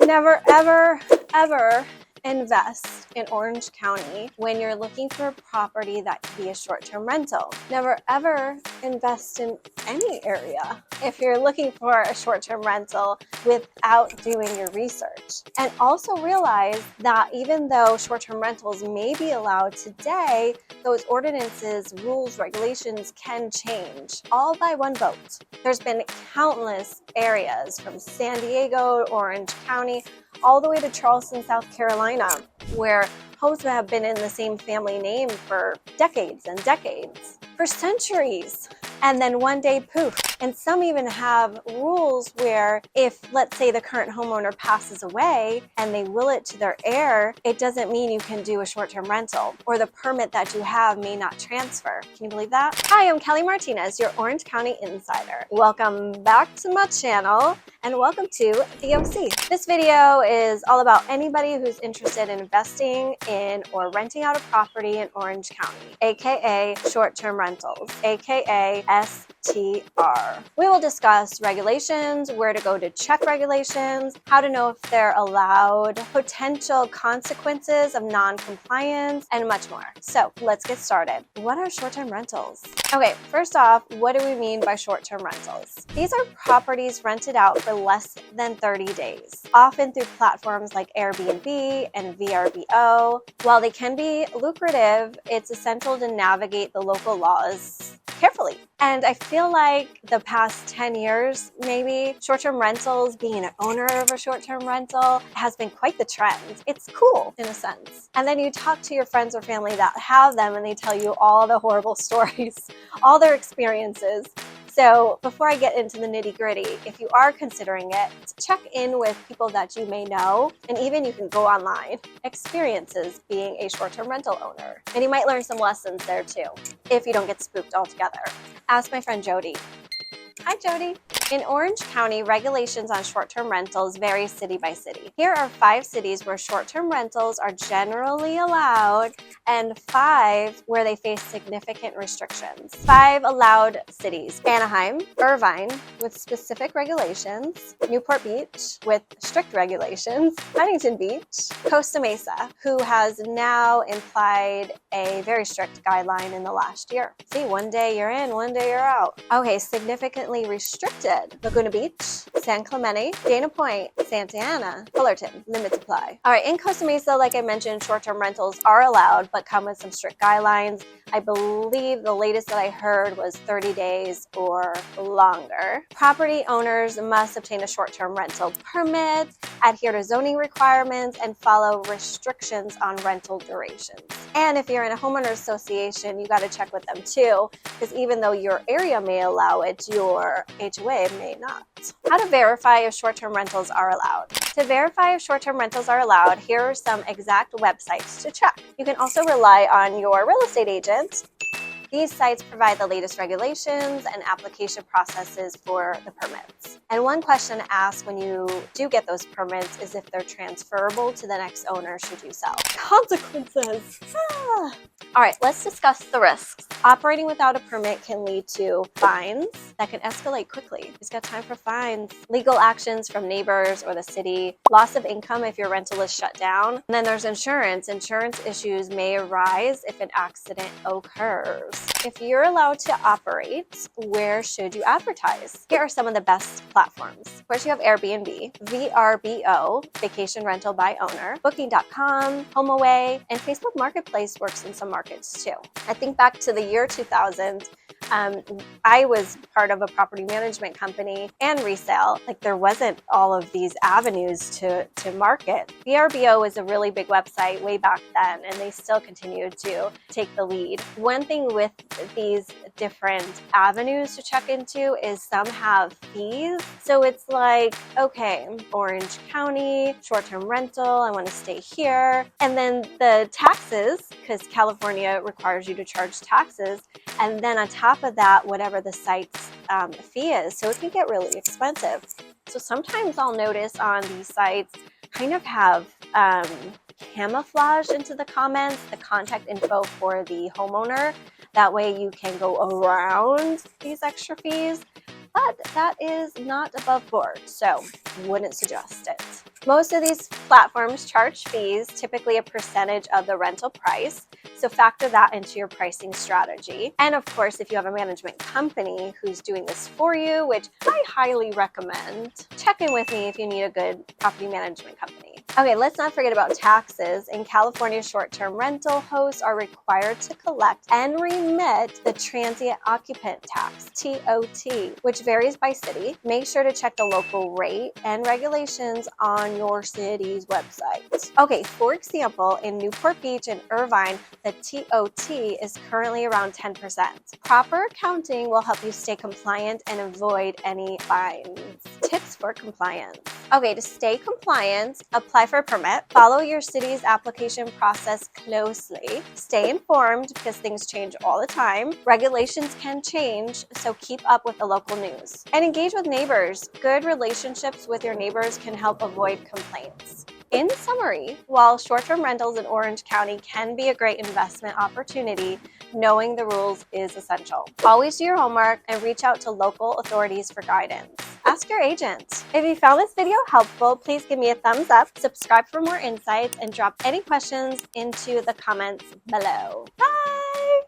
Never, ever, ever invest in Orange County when you're looking for a property that could be a short-term rental. Never, ever invest in any area if you're looking for a short-term rental without doing your research. And also realize that even though short-term rentals may be allowed today, those ordinances, rules, regulations can change, all by one vote. There's been countless areas from San Diego, Orange County, all the way to Charleston, South Carolina, where homes have been in the same family name for decades and decades, for centuries. And then one day, poof. And some even have rules where if, let's say, the current homeowner passes away and they will it to their heir, it doesn't mean you can do a short-term rental, or the permit that you have may not transfer. Can you believe that? Hi, I'm Kellie Martinez, your Orange County insider. Welcome back to my channel and welcome to the OC. This video is all about anybody who's interested in investing in or renting out a property in Orange County, aka short-term rentals, aka STR. We will discuss regulations, where to go to check regulations, how to know if they're allowed, potential consequences of non-compliance, and much more. So let's get started. What are short-term rentals? Okay, first off, what do we mean by short-term rentals? These are properties rented out for less than 30 days, often through platforms like Airbnb and VRBO. While they can be lucrative, it's essential to navigate the local laws carefully. And I feel like the past 10 years, maybe, short-term rentals, being an owner of a short-term rental has been quite the trend. It's cool in a sense. And then you talk to your friends or family that have them and they tell you all the horrible stories, all their experiences. So before I get into the nitty-gritty, if you are considering it, check in with people that you may know, and even you can go online, experiences being a short-term rental owner. And you might learn some lessons there too, if you don't get spooked altogether. Ask my friend Jodie. Hi, Jodie. In Orange County, regulations on short-term rentals vary city by city. Here are 5 cities where short-term rentals are generally allowed and 5 where they face significant restrictions. 5 allowed cities: Anaheim, Irvine with specific regulations, Newport Beach with strict regulations, Huntington Beach, Costa Mesa, who has now implied a very strict guideline in the last year. See, one day you're in, one day you're out. Okay, significantly restricted: Laguna Beach, San Clemente, Dana Point, Santa Ana, Fullerton, limit supply. All right, in Costa Mesa, like I mentioned, short-term rentals are allowed, but come with some strict guidelines. I believe the latest that I heard was 30 days or longer. Property owners must obtain a short-term rental permit, adhere to zoning requirements, and follow restrictions on rental durations. And if you're in a homeowner association, you got to check with them too, because even though your area may allow it, your HOA may not. How to verify if short-term rentals are allowed. To verify if short-term rentals are allowed, here are some exact websites to check. You can also rely on your real estate agent. These sites provide the latest regulations and application processes for the permits. And one question asked when you do get those permits is if they're transferable to the next owner should you sell. Consequences. All right, let's discuss the risks. Operating without a permit can lead to fines that can escalate quickly. Who's got time for fines? Legal actions from neighbors or the city, loss of income if your rental is shut down. And then there's insurance. Insurance issues may arise if an accident occurs. If you're allowed to operate, where should you advertise? Here are some of the best platforms. First, you have Airbnb, VRBO, Vacation Rental by Owner, Booking.com, HomeAway, and Facebook Marketplace works in some markets too. I think back to the year 2000, I was part of a property management company and resale. Like, there wasn't all of these avenues to market. VRBO was a really big website way back then, and they still continue to take the lead. One thing with these different avenues to check into is some have fees. So it's like, okay, Orange County, short-term rental, I want to stay here. And then the taxes, because California requires you to charge taxes. And then on top of that, whatever the site's fee is. So it can get really expensive. So sometimes I'll notice on these sites kind of have camouflaged into the comments the contact info for the homeowner. That way you can go around these extra fees. but that is not above board, so wouldn't suggest it. Most of these platforms charge fees, typically a percentage of the rental price, so factor that into your pricing strategy. And of course, if you have a management company who's doing this for you, which I highly recommend, check in with me if you need a good property management company. Okay, let's not forget about taxes. In California, short-term rental hosts are required to collect and remit the transient occupant tax, TOT, which varies by city. Make sure to check the local rate and regulations on your city's website. Okay, for example, in Newport Beach and Irvine, the TOT is currently around 10%. Proper accounting will help you stay compliant and avoid any fines. Tips for compliance. Okay, to stay compliant, apply for a permit, follow your city's application process closely, stay informed because things change all the time. Regulations can change, so keep up with the local news. And engage with neighbors. Good relationships with your neighbors can help avoid complaints. In summary, while short-term rentals in Orange County can be a great investment opportunity, knowing the rules is essential. Always do your homework and reach out to local authorities for guidance. Ask your agent. If you found this video helpful, please give me a thumbs up, subscribe for more insights, and drop any questions into the comments below. Bye!